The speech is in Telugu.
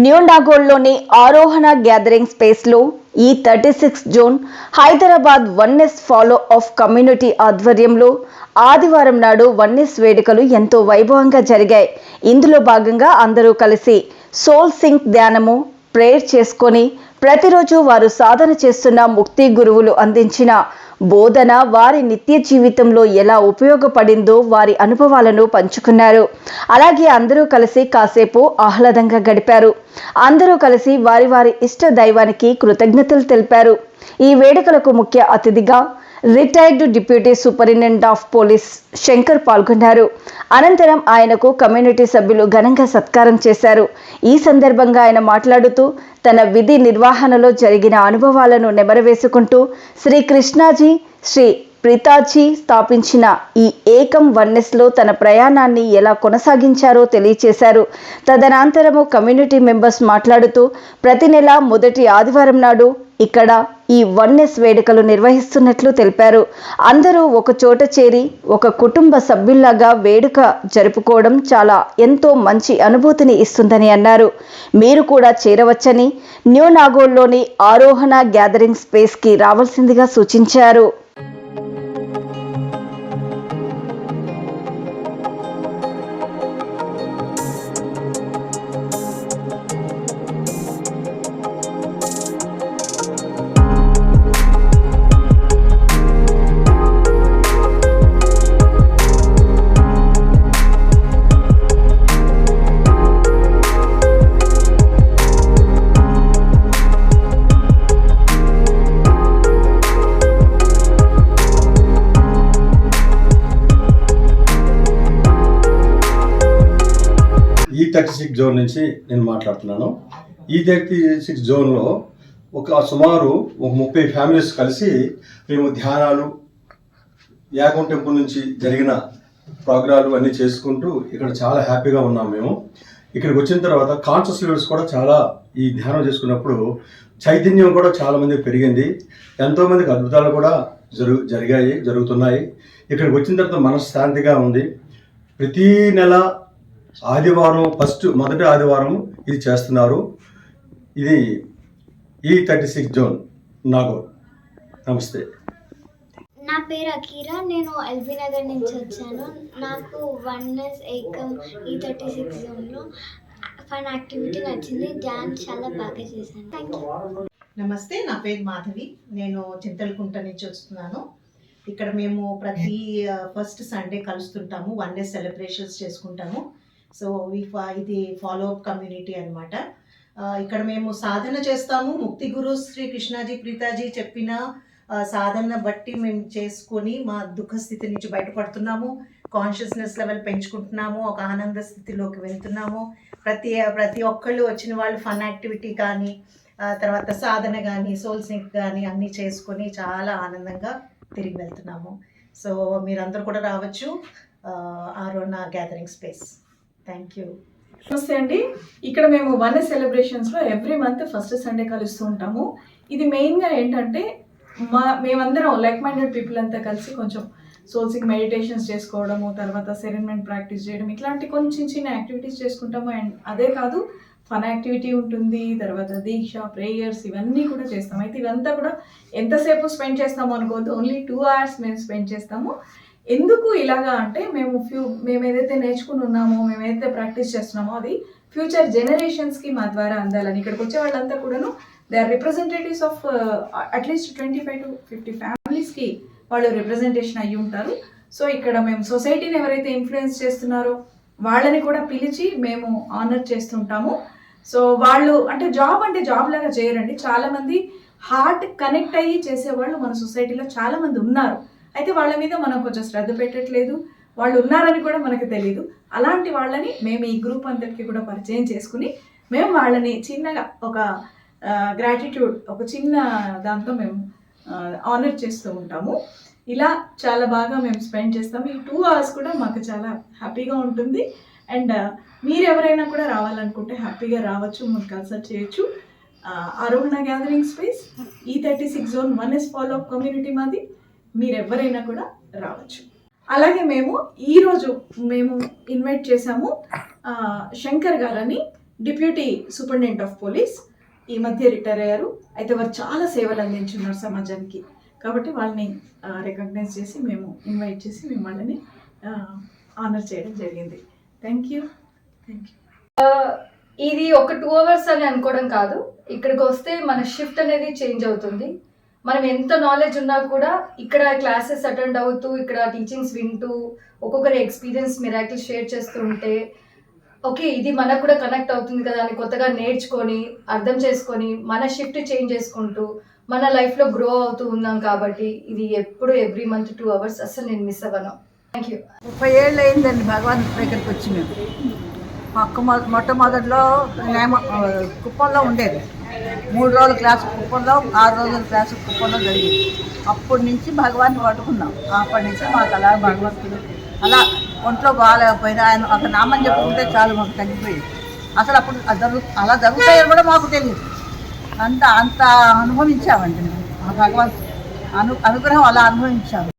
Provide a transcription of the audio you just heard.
న్యూ నాగోల్లోని ఆరోహణ గ్యాదరింగ్ స్పేస్ లో ఈ 36 June Hyderabad oneness follow of community ఆధ్వర్యంలో ఆదివారం నాడు వన్నెస్ వేడుకలు ఎంతో వైభవంగా జరిగాయి. ఇందులో భాగంగా అందరూ కలిసి సోల్ సింక్ ధ్యానము, ప్రేయర్ చేసుకొని ప్రతిరోజు వారు సాధన చేస్తున్న ముక్తి గురువులు అందించిన బోధన వారి నిత్య జీవితంలో ఎలా ఉపయోగపడిందో వారి అనుభవాలను పంచుకున్నారు. అలాగే అందరూ కలిసి కాసేపు ఆహ్లాదంగా గడిపారు. అందరూ కలిసి వారి వారి ఇష్ట దైవానికి కృతజ్ఞతలు తెలిపారు. ఈ వేడుకలకు ముఖ్య అతిథిగా retired deputy superintendent of police Shankar పాల్గొన్నారు. అనంతరం ఆయనకు కమ్యూనిటీ సభ్యులు ఘనంగా సత్కారం చేశారు. ఈ సందర్భంగా ఆయన మాట్లాడుతూ తన విధి నిర్వహణలో జరిగిన అనుభవాలను నెమరవేసుకుంటూ శ్రీ కృష్ణాజీ, శ్రీ ప్రీతాజీ స్థాపించిన ఈ ఏకం వన్నెస్లో తన ప్రయాణాన్ని ఎలా కొనసాగించారో తెలియచేశారు. తదనంతరము కమ్యూనిటీ మెంబర్స్ మాట్లాడుతూ ప్రతి నెల మొదటి ఆదివారం నాడు ఇక్కడ ఈ వన్నెస్ వేడుకలు నిర్వహిస్తున్నట్లు తెలిపారు. అందరూ ఒక చోట చేరి ఒక కుటుంబ సభ్యుల్లాగా వేడుక జరుపుకోవడం చాలా ఎంతో మంచి అనుభూతిని ఇస్తుందని అన్నారు. మీరు కూడా చేరవచ్చని న్యూ నాగోల్లోని ఆరోహణ గ్యాదరింగ్ స్పేస్కి రావాల్సిందిగా సూచించారు. E36 జోన్ నుంచి నేను మాట్లాడుతున్నాను. E36 జోన్లో సుమారు 30 ఫ్యామిలీస్ కలిసి మేము ధ్యానాలు, యాగం టెంపుల్ నుంచి జరిగిన ప్రోగ్రాలు అన్నీ చేసుకుంటూ ఇక్కడ చాలా హ్యాపీగా ఉన్నాం. మేము ఇక్కడికి వచ్చిన తర్వాత కాన్షియస్ లెవెల్స్ కూడా చాలా ఈ ధ్యానం చేసుకున్నప్పుడు చైతన్యం కూడా చాలామందికి పెరిగింది. ఎంతోమందికి అద్భుతాలు కూడా జరుగుతున్నాయి. ఇక్కడికి వచ్చిన తర్వాత మనశ్శాంతిగా ఉంది. ప్రతీ నెల ఆదివారం మొదటి ఆదివారం ఇది చేస్తున్నారు. ఇది E36 జోన్ నాగోల్. నమస్తే. నా పేరు అకీరా. నేను ఎల్బీ నగర్ నుంచి వచ్చాను. నాకు వన్నెస్ ఏకం E36 జోన్లో ఫన్ యాక్టివిటీ నచ్చింది. డ్యాన్స్ చాలా బాగా చేశాను. Thank you. నమస్తే, నా పేరు మాధవి. నేను చింతలకుంట నుంచి వస్తున్నాను. ఇక్కడ మేము ప్రతి ఫస్ట్ సండే కలుస్తుంటాము, వన్నెస్ సెలబ్రేషన్స్ చేసుకుంటాము. సో ఇది ఫాలో అప్ కమ్యూనిటీ అనమాట. ఇక్కడ మేము సాధన చేస్తాము. ముక్తి గురు శ్రీ కృష్ణాజీ, ప్రీతాజీ చెప్పిన సాధన బట్టి మేము చేసుకొని మా దుఃఖ స్థితి నుంచి బయటపడుతున్నాము. Consciousness level పెంచుకుంటున్నాము. ఒక ఆనంద స్థితిలోకి వెళ్తున్నాము. ప్రతి ఒక్కళ్ళు వచ్చిన వాళ్ళు ఫన్ యాక్టివిటీ కానీ, తర్వాత సాధన కానీ, సోల్ సింక్ కానీ అన్నీ చేసుకొని చాలా ఆనందంగా తిరిగి వెళ్తున్నాము. సో మీరందరూ కూడా రావచ్చు, ఆరోహణ గ్యాదరింగ్ స్పేస్. Thank you. నమస్తే అండి. ఇక్కడ మేము వన్నెస్ సెలబ్రేషన్స్లో ఎవ్రీ మంత్ ఫస్ట్ సండే కలుస్తూ ఉంటాము. ఇది మెయిన్గా ఏంటంటే మేమందరం లైక్ మైండెడ్ పీపుల్ అంతా కలిసి కొంచెం సోల్సింగ్ మెడిటేషన్స్ చేసుకోవడము, తర్వాత సెరెన్మెంట్ ప్రాక్టీస్ చేయడం, ఇట్లాంటి కొంచెం చిన్న యాక్టివిటీస్ చేసుకుంటాము. అండ్ అదే కాదు, ఫన్ యాక్టివిటీ ఉంటుంది, తర్వాత దీక్ష, ప్రేయర్స్ ఇవన్నీ కూడా చేస్తాము. అయితే ఇవంతా కూడా ఎంతసేపు స్పెండ్ చేస్తాము అనుకోవద్దు, ఓన్లీ 2 hours మేము స్పెండ్ చేస్తాము. ఎందుకు ఇలాగా అంటే మేము ఏదైతే నేర్చుకుని ఉన్నామో, మేము ఏదైతే ప్రాక్టీస్ చేస్తున్నామో అది ఫ్యూచర్ జనరేషన్స్కి మా ద్వారా అందాలని. ఇక్కడికి వచ్చే వాళ్ళంతా కూడాను they are representatives of at least 25 to 50 ఫ్యామిలీస్కి వాళ్ళు రిప్రజెంటేషన్ అయ్యి ఉంటారు. సో ఇక్కడ మేము సొసైటీని ఎవరైతే ఇన్ఫ్లుయెన్స్ చేస్తున్నారో వాళ్ళని కూడా పిలిచి మేము ఆనర్ చేస్తుంటాము. సో వాళ్ళు అంటే జాబ్ లాగా చేయరండి. చాలామంది హార్ట్ కనెక్ట్ అయ్యి చేసేవాళ్ళు మన సొసైటీలో చాలామంది ఉన్నారు. అయితే వాళ్ళ మీద మనం కొంచెం శ్రద్ధ పెట్టట్లేదు, వాళ్ళు ఉన్నారని కూడా మనకు తెలియదు. అలాంటి వాళ్ళని మేము ఈ గ్రూప్ అంతటికి కూడా పరిచయం చేసుకుని మేము వాళ్ళని చిన్నగా ఒక గ్రాటిట్యూడ్, ఒక చిన్న దాంతో మేము ఆనర్ చేస్తూ ఉంటాము. ఇలా చాలా బాగా మేము స్పెండ్ చేస్తాము. ఈ 2 hours కూడా మాకు చాలా హ్యాపీగా ఉంటుంది. అండ్ మీరు ఎవరైనా కూడా రావాలనుకుంటే హ్యాపీగా రావచ్చు, మాకు కన్సల్ట్ చేయొచ్చు. ఆరోహణ gathering space, E36 zone oneness follow up community మాది. మీరు ఎవరైనా కూడా రావచ్చు. అలాగే ఈరోజు మేము ఇన్వైట్ చేసాము శంకర్ గారని. డిప్యూటీ సూపరింటెండెంట్ ఆఫ్ పోలీస్, ఈ మధ్య రిటైర్ అయ్యారు. అయితే వారు చాలా సేవలు అందించున్నారు సమాజానికి. కాబట్టి వాళ్ళని రికగ్నైజ్ చేసి మేము ఇన్వైట్ చేసి మేము వాళ్ళని ఆనర్ చేయడం జరిగింది. Thank you. ఇది ఒక 2 hours అని అనుకోవడం కాదు. ఇక్కడికి వస్తే మన షిఫ్ట్ అనేది చేంజ్ అవుతుంది. మనం ఎంత నాలెడ్జ్ ఉన్నా కూడా ఇక్కడ క్లాసెస్ అటెండ్ అవుతూ, ఇక్కడ టీచింగ్స్ వింటూ, ఒక్కొక్కరి ఎక్స్పీరియన్స్ మిరాకిల్ షేర్ చేస్తూ ఉంటే ఓకే ఇది మనకు కూడా కనెక్ట్ అవుతుంది కదా అని కొత్తగా నేర్చుకొని అర్థం చేసుకొని మన షిఫ్ట్ చేంజ్ చేసుకుంటూ మన లైఫ్లో గ్రో అవుతూ ఉన్నాం. కాబట్టి ఇది ఎప్పుడు ఎవ్రీ మంత్ 2 hours అస్సలు నేను మిస్ అవ్వను. Thank you. 30 ఏళ్ళు అయిందండి భగవాన్ దగ్గరికి వచ్చి. మేము మొట్టమొదటిలో కుప్పంలో ఉండేది. 3 రోజుల క్లాసు కుప్పంలో, 6 రోజుల క్లాసు కుప్పంలో జరిగింది. అప్పటి నుంచి భగవాన్ని పట్టుకున్నాం. అప్పటి నుంచి మాకు అలా భగవంతుడు అలా ఒంట్లో బాగాలేకపోయినా ఆయన ఒక నామం చెప్పుకుంటే చాలు మాకు తగ్గిపోయింది. అసలు అప్పుడు అలా జరుగుతాయని కూడా మాకు తెలియదు. అంత అనుభవించామండి మేము. ఆ భగవంతుడు అనుగ్రహం అలా అనుభవించాము.